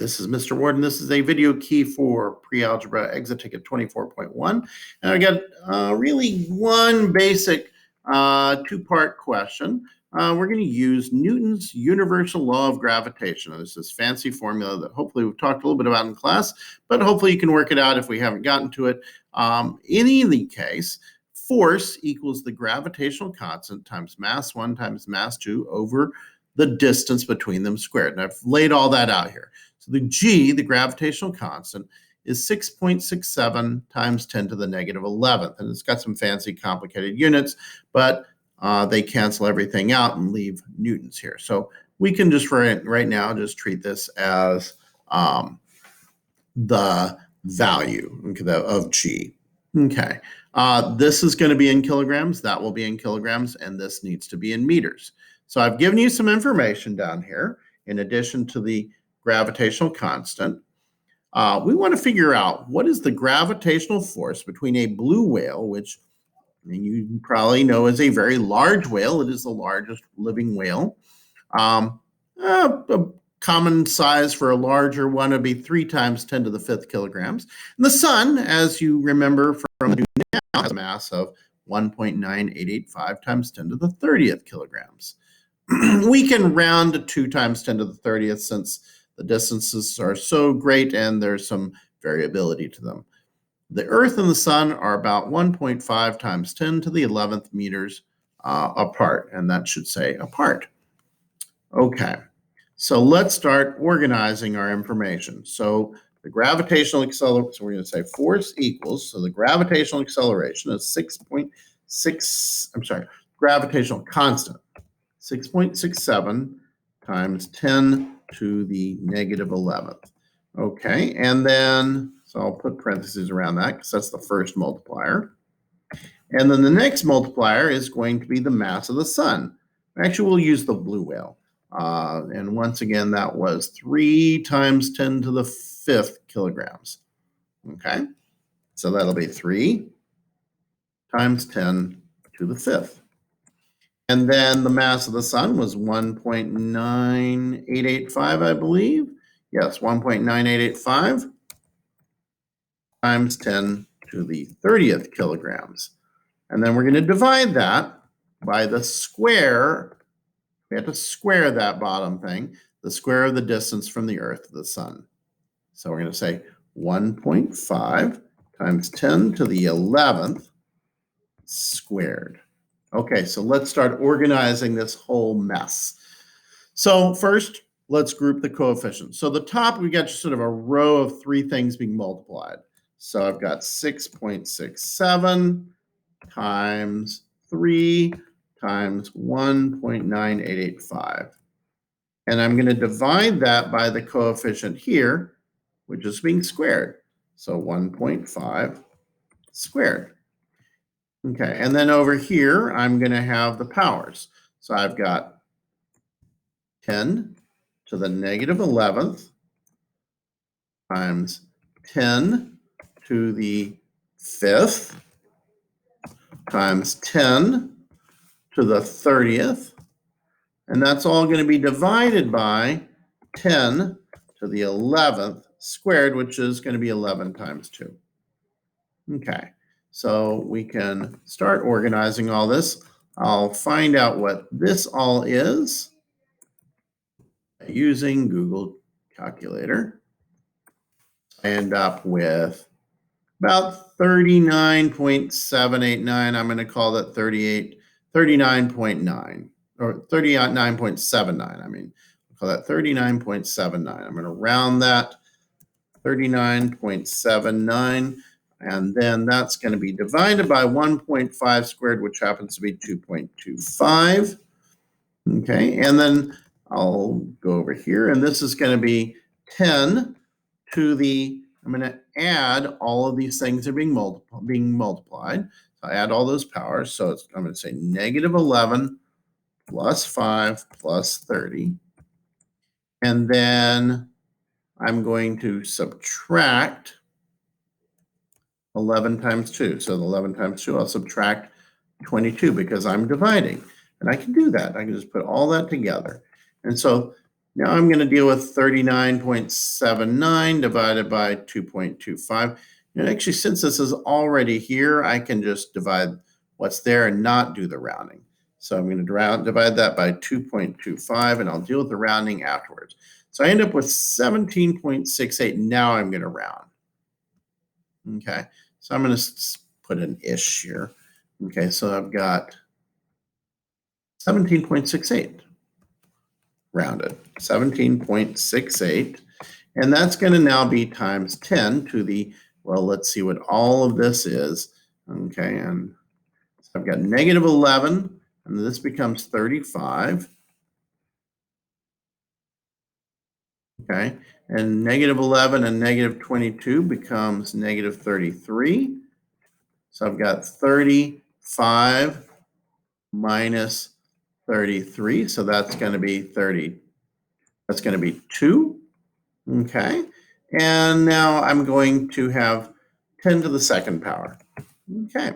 this is Mr. Ward, and this is a video key for PreAlgebra exit ticket 24.1. And I got really one basic two-part question. We're going to use Newton's universal law of gravitation. There's this fancy formula that hopefully we've talked a little bit about in class, but hopefully you can work it out if we haven't gotten to it. In either case, force equals the gravitational constant times mass 1 times mass 2 over the distance between them squared. And I've laid all that out here. So the G, the gravitational constant, is 6.67 times 10 to the negative 11th. And it's got some fancy complicated units, but they cancel everything out and leave newtons here. So we can just right now just treat this as the value of G. Okay. This is going to be in kilograms. That will be in kilograms. And this needs to be in meters. So I've given you some information down here in addition to the gravitational constant. We want to figure out what is the gravitational force between a blue whale, which you probably know is a very large whale. It is the largest living whale. A common size for a larger one would be 3 times 10 to the 5th kilograms. And the sun, as you remember from the now, has a mass of 1.9885 times 10 to the 30th kilograms. We can round to 2 times 10 to the 30th since the distances are so great and there's some variability to them. The Earth and the Sun are about 1.5 times 10 to the 11th meters apart, and that should say apart. Okay, so let's start organizing our information. So the gravitational acceleration, so we're going to say force equals, so the gravitational acceleration is gravitational constant. 6.67 times 10 to the negative 11th. Okay, and then, so I'll put parentheses around that because that's the first multiplier. And then the next multiplier is going to be the mass of the sun. Actually, we'll use the blue whale. And once again, that was 3 times 10 to the 5th kilograms. Okay, so that'll be 3 times 10 to the 5th. And then the mass of the sun was 1.9885, I believe. Yes, 1.9885 times 10 to the 30th kilograms. And then we're going to divide that by the square. We have to square that bottom thing, the square of the distance from the Earth to the sun. So we're going to say 1.5 times 10 to the 11th squared. Okay, so let's start organizing this whole mess. So first, let's group the coefficients. So the top, we got sort of a row of 3 things being multiplied. So I've got 6.67 times 3 times 1.9885. And I'm going to divide that by the coefficient here, which is being squared. So 1.5 squared. Okay, and then over here, I'm going to have the powers. So I've got 10 to the negative 11th times 10 to the 5th times 10 to the 30th. And that's all going to be divided by 10 to the 11th squared, which is going to be 11 times 2. Okay. So we can start organizing all this. I'll find out what this all is using Google Calculator. I end up with about 39.789. I'm going to call that 39.9 or 39.79. I mean, I'll call that 39.79. I'm going to round that 39.79. And then that's going to be divided by 1.5 squared, which happens to be 2.25. Okay, and then I'll go over here, and this is going to be 10 to the, I'm going to add all of these things that are being multiplied. So I add all those powers. So I'm going to say negative 11 plus 5 plus 30. And then I'm going to subtract 11 times 2. So the 11 times 2, I'll subtract 22 because I'm dividing. And I can do that. I can just put all that together. And so Now I'm going to deal with 39.79 divided by 2.25. And actually, since this is already here, I can just divide what's there and not do the rounding. So I'm going to divide that by 2.25, and I'll deal with the rounding afterwards. So I end up with 17.68. Now I'm going to round. Okay, so I'm going to put an ish here. Okay, so I've got 17.68 rounded, 17.68. And that's going to now be times 10 to the, well, let's see what all of this is. Okay, and so I've got negative 11, and this becomes 35. Okay, and negative 11 and negative 22 becomes negative 33. So I've got 35 minus 33, so that's going to be 30. That's going to be 2. Okay, and now I'm going to have 10 to the second power. Okay,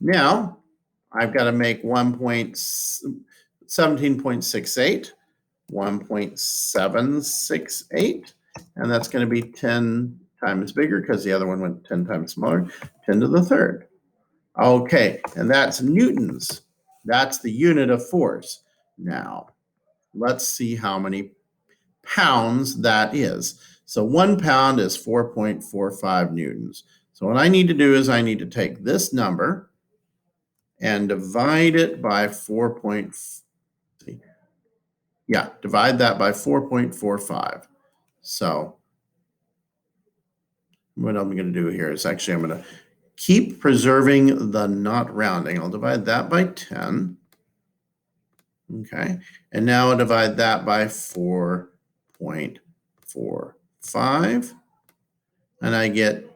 now I've got to make 17.68, 1.768, and that's going to be 10 times bigger because the other one went 10 times smaller, 10 to the third. Okay, and that's newtons. That's the unit of force. Now, let's see how many pounds that is. So 1 pound is 4.45 newtons. So what I need to do is I need to take this number and divide it by divide that by 4.45. So what I'm going to do here is actually I'm going to keep preserving the not rounding. I'll divide that by 10. Okay, and now I'll divide that by 4.45, and I get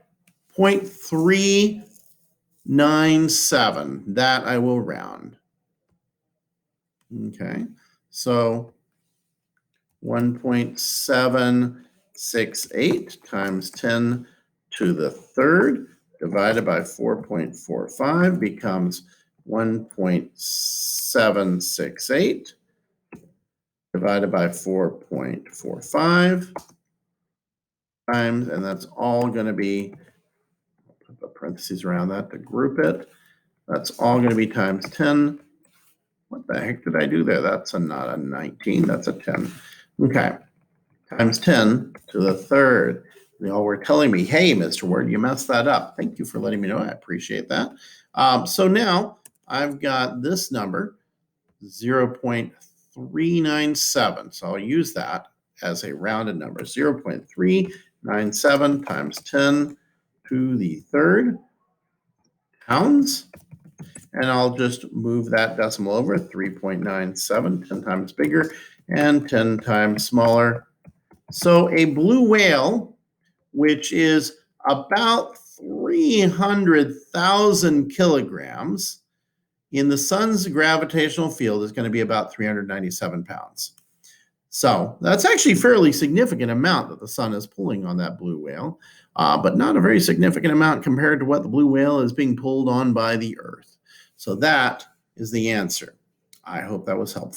0.397. That I will round. Okay, so 1.768 times 10 to the third divided by 4.45 becomes 1.768 divided by 4.45 times, and that's all going to be, I'll put the parentheses around that to group it. That's all going to be times 10. What the heck did I do there? That's not a 19, that's a 10. Okay, times 10 to the third. They all were telling me, hey, Mr. Ward, you messed that up. Thank you for letting me know. I appreciate that. So now I've got this number, 0.397. So I'll use that as a rounded number, 0.397 times 10 to the third pounds. And I'll just move that decimal over, 3.97, 10 times bigger and 10 times smaller. So a blue whale, which is about 300,000 kilograms, in the sun's gravitational field is going to be about 397 pounds. So that's actually a fairly significant amount that the sun is pulling on that blue whale, but not a very significant amount compared to what the blue whale is being pulled on by the Earth. So that is the answer. I hope that was helpful.